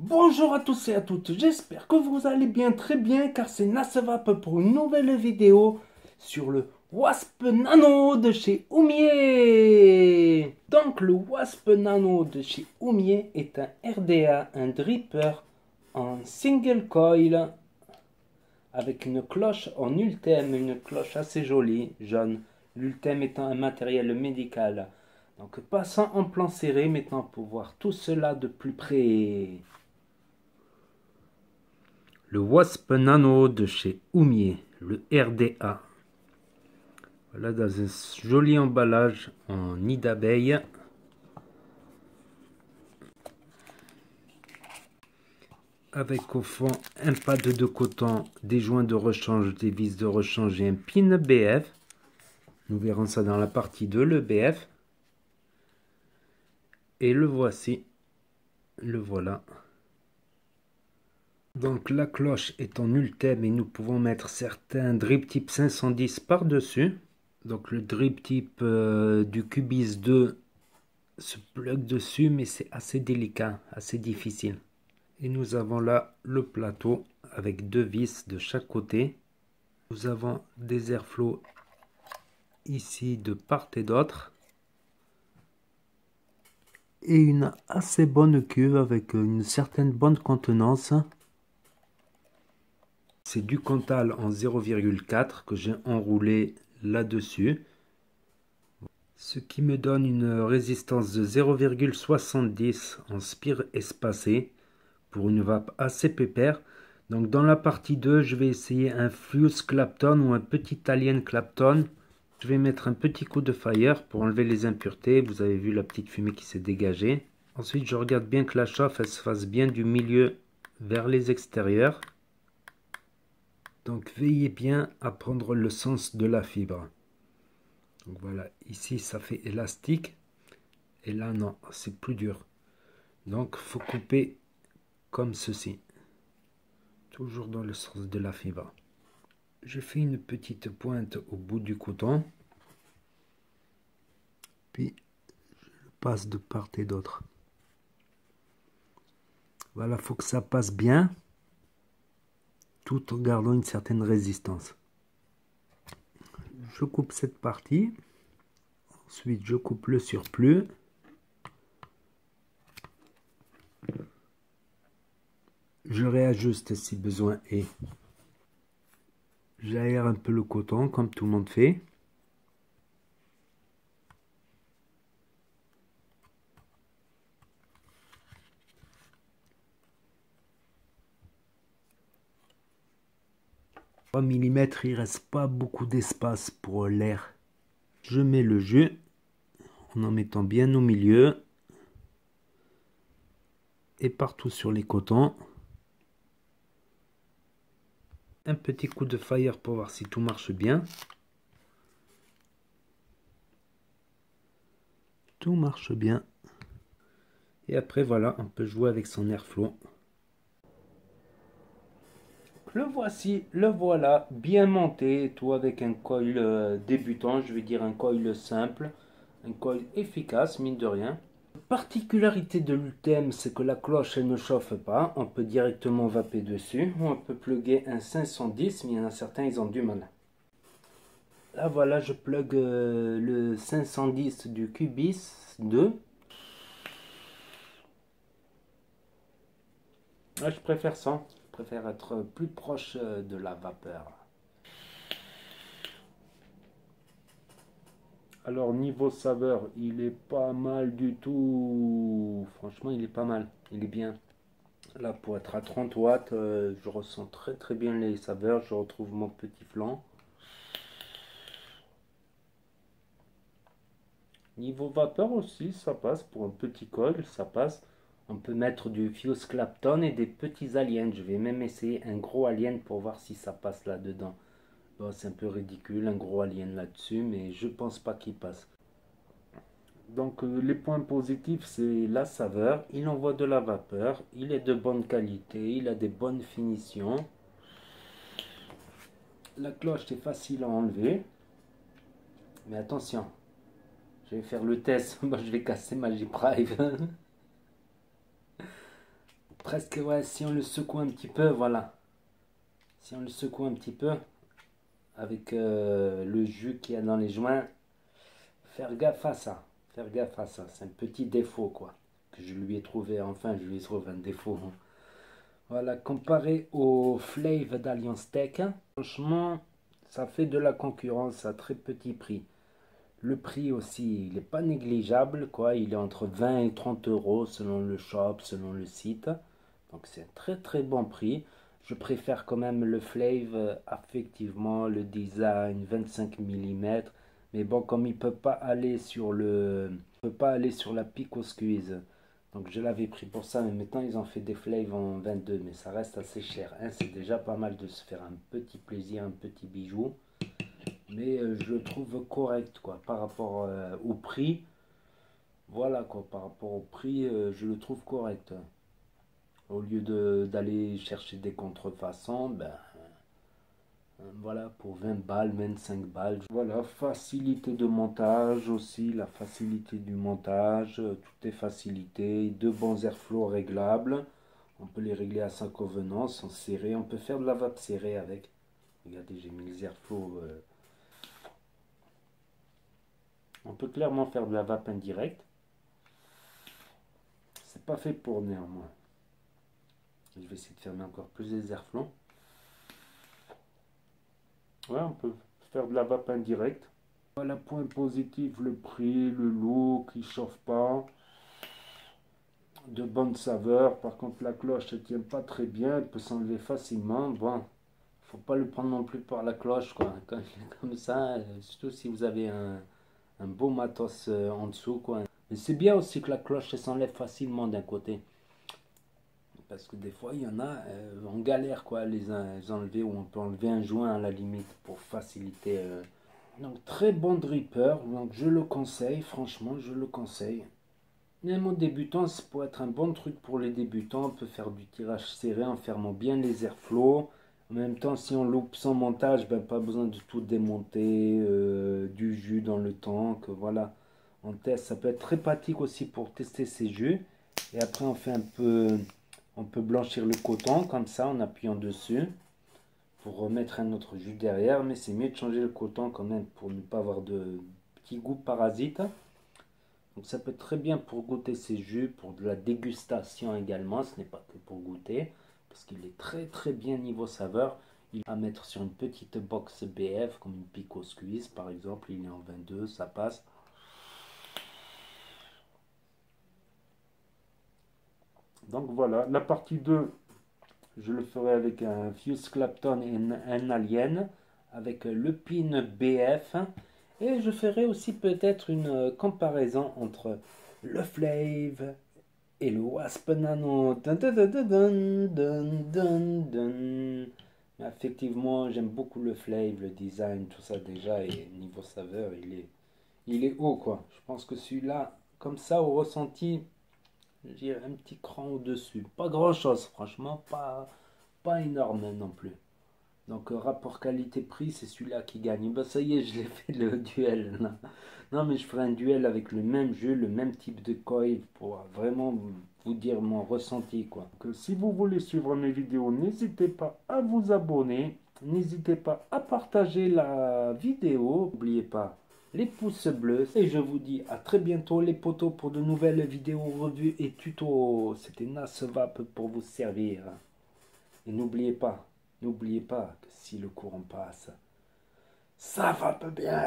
Bonjour à tous et à toutes, j'espère que vous allez bien, très bien, car c'est Nasevap pour une nouvelle vidéo sur le Wasp Nano de chez Oumier. Donc le Wasp Nano de chez Oumier est un RDA, un dripper en single coil avec une cloche en ultime, une cloche assez jolie, jaune, l'ultime étant un matériel médical. Donc passons en plan serré maintenant pour voir tout cela de plus près. Le Wasp Nano de chez Oumier, le RDA. Voilà dans un joli emballage en nid d'abeille. Avec au fond un pad de coton, des joints de rechange, des vis de rechange et un pin BF. Nous verrons ça dans la partie 2, le BF. Et le voici. Le voilà. Donc la cloche est en ultime et nous pouvons mettre certains drip type 510 par-dessus. Donc le drip type du Cubis 2 se plug dessus, mais c'est assez délicat, assez difficile. Et nous avons là le plateau avec deux vis de chaque côté. Nous avons des airflows ici de part et d'autre. Et une assez bonne cuve avec une certaine bonne contenance. C'est du Cantal en 0,4 que j'ai enroulé là-dessus. Ce qui me donne une résistance de 0,70 en spire espacé pour une vape assez pépère. Donc dans la partie 2, je vais essayer un Fuse Clapton ou un petit Alien Clapton. Je vais mettre un petit coup de fire pour enlever les impuretés. Vous avez vu la petite fumée qui s'est dégagée. Ensuite, je regarde bien que la chauffe elle se fasse bien du milieu vers les extérieurs. Donc veillez bien à prendre le sens de la fibre. Donc voilà, ici ça fait élastique. Et là non, c'est plus dur. Donc faut couper comme ceci. Toujours dans le sens de la fibre. Je fais une petite pointe au bout du coton. Puis je passe de part et d'autre. Voilà, il faut que ça passe bien, tout en gardant une certaine résistance. Je coupe cette partie. Ensuite, je coupe le surplus. Je réajuste si besoin est. J'aère un peu le coton, comme tout le monde fait. Mm, il reste pas beaucoup d'espace pour l'air. Je mets le jus en mettant bien au milieu et partout sur les cotons. Un petit coup de fire pour voir si tout marche bien. Tout marche bien. Et après voilà, on peut jouer avec son airflow. Le voici, le voilà, bien monté, tout avec un coil débutant, je vais dire un coil simple, un coil efficace, mine de rien. Particularité de l'UTM, c'est que la cloche elle ne chauffe pas, on peut directement vaper dessus, ou on peut plugger un 510, mais il y en a certains, ils ont du mal. Là voilà, je plug le 510 du Cubis 2. Là, je préfère ça, je préfère être plus proche de la vapeur. Alors niveau saveur, il est pas mal du tout. Franchement, il est pas mal. Il est bien. Là, pour être à 30 watts, je ressens très très bien les saveurs. Je retrouve mon petit flanc. Niveau vapeur aussi, ça passe. Pour un petit coil, ça passe. On peut mettre du Fuse Clapton et des petits aliens. Je vais même essayer un gros alien pour voir si ça passe là-dedans. Bon, c'est un peu ridicule, un gros alien là-dessus, mais je pense pas qu'il passe. Donc les points positifs, c'est la saveur, il envoie de la vapeur, il est de bonne qualité, il a des bonnes finitions. La cloche est facile à enlever. Mais attention, je vais faire le test, moi je vais casser ma J-Prive. presque, ouais, si on le secoue un petit peu, voilà. Si on le secoue un petit peu, avec le jus qu'il y a dans les joints, faire gaffe à ça. Faire gaffe à ça. C'est un petit défaut, quoi. Que je lui ai trouvé, enfin, je lui ai trouvé un défaut. Voilà, comparé au Flave d'Alliance Tech, franchement, ça fait de la concurrence à très petit prix. Le prix aussi, il n'est pas négligeable, quoi. Il est entre 20 et 30 euros selon le shop, selon le site. Donc c'est un très très bon prix. Je préfère quand même le Flave, effectivement, le design 25 mm. Mais bon, comme il peut pas aller sur peut pas aller sur la Pico Squeeze. Donc je l'avais pris pour ça, mais maintenant ils ont fait des Flave en 22, mais ça reste assez cher, hein. C'est déjà pas mal de se faire un petit plaisir, un petit bijou. Mais je le trouve correct, quoi, par rapport au prix. Voilà, quoi, par rapport au prix, je le trouve correct. Au lieu d'aller chercher des contrefaçons, ben voilà, pour 20 balles, 25 balles. Voilà, facilité de montage aussi, la facilité du montage, tout est facilité. Deux bons airflow réglables. On peut les régler à sa convenance, en serré. On peut faire de la vape serrée avec. Regardez, j'ai mis les airflows. On peut clairement faire de la vape indirecte. C'est pas fait pour néanmoins. Je vais essayer de fermer encore plus les airflows. Ouais, on peut faire de la vape indirecte. Voilà, point positif, le prix, le look, il chauffe pas. De bonne saveur. Par contre, la cloche ne tient pas très bien, elle peut s'enlever facilement. Bon, faut pas le prendre non plus par la cloche, quoi. Quand il est comme ça, surtout si vous avez un beau matos en dessous, quoi. Mais c'est bien aussi que la cloche s'enlève facilement d'un côté. Parce que des fois, il y en a, on galère, quoi, les enlever, ou on peut enlever un joint à la limite pour faciliter. Donc, très bon dripper, donc je le conseille, franchement, je le conseille. Même aux débutants, ça peut être un bon truc pour les débutants. On peut faire du tirage serré en fermant bien les airflows. En même temps, si on loupe son montage, ben, pas besoin de tout démonter, du jus dans le tank. Voilà, on teste. Ça peut être très pratique aussi pour tester ses jus. Et après, on peut blanchir le coton comme ça en appuyant dessus pour remettre un autre jus derrière. Mais c'est mieux de changer le coton quand même pour ne pas avoir de petits goûts parasites. Donc ça peut être très bien pour goûter ces jus, pour de la dégustation également, ce n'est pas que pour goûter, parce qu'il est très très bien niveau saveur. Il va mettre sur une petite box BF, comme une Pico Squeeze par exemple, il est en 22, ça passe. Donc voilà, la partie 2, je le ferai avec un Fuse Clapton et un Alien, avec le pin BF. Et je ferai aussi peut-être une comparaison entre le Flave et le Wasp Nano. Dun, dun, dun, dun, dun, dun, dun. Mais effectivement, j'aime beaucoup le Flave, le design, tout ça déjà. Et niveau saveur, il est haut, quoi. Je pense que celui-là, comme ça, au ressenti, j'ai un petit cran au-dessus. Pas grand-chose, franchement, pas énorme non plus. Donc rapport qualité-prix, c'est celui-là qui gagne. Ben, ça y est, je l'ai fait le duel là. Non mais je ferai un duel avec le même jeu, le même type de coil pour vraiment vous dire mon ressenti, quoi. Donc, si vous voulez suivre mes vidéos, n'hésitez pas à vous abonner. N'hésitez pas à partager la vidéo. N'oubliez pas les pouces bleus. Et je vous dis à très bientôt les potos pour de nouvelles vidéos, revues et tutos. C'était Nasvap pour vous servir. Et n'oubliez pas que si le courant passe, ça va pas bien.